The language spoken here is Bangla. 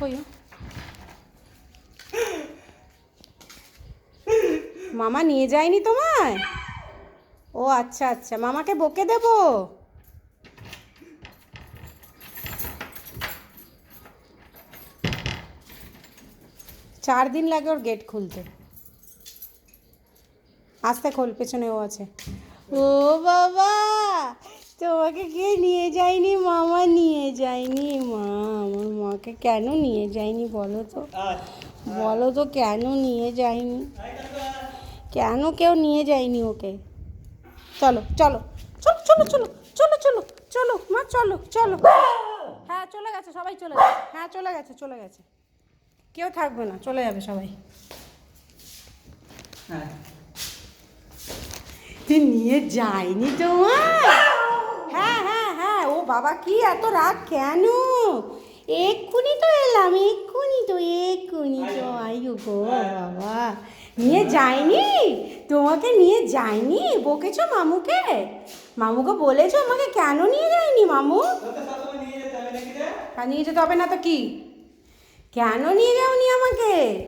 কই মামা নিয়ে যায়নি তোমায়? ও আচ্ছা আচ্ছা, মামাকে বকে দেবো। 4 দিন লাগে ওর গেট খুলতে। আস্তে খোল, পেছনেও আছে। ও বাবা, তোমাকে কে নিয়ে যায়নি? মামা নিয়ে যায়নি। মা, আমার মাকে কেন নিয়ে যায়নি বলো তো? বলো তো কেন নিয়ে যায়নি? কেন কেউ নিয়ে যায়নি ওকে? চলো চলো চলো চলো চলো চলো চলো চলো মা, চলো চলো। হ্যাঁ চলে গেছে, সবাই চলে গেছে। হ্যাঁ চলে গেছে, চলে গেছে। কেউ থাকবে না, চলে যাবে সবাই। নিয়ে যায়নি তোমার? হ্যাঁ হ্যাঁ হ্যাঁ, ও বাবা কি এত রাগ কেন? এক্ষুনি তো এলাম, এক্ষুনি তো আইও গো বাবা। নিয়ে যায়নি? তোমাকে নিয়ে যায়নি? বকেছো মামুকে? মামুকে বলেছো আমাকে কেন নিয়ে যায়নি মামু? নিয়ে যেতে হবে না তো কি? কেন নিয়ে যাওনি আমাকে?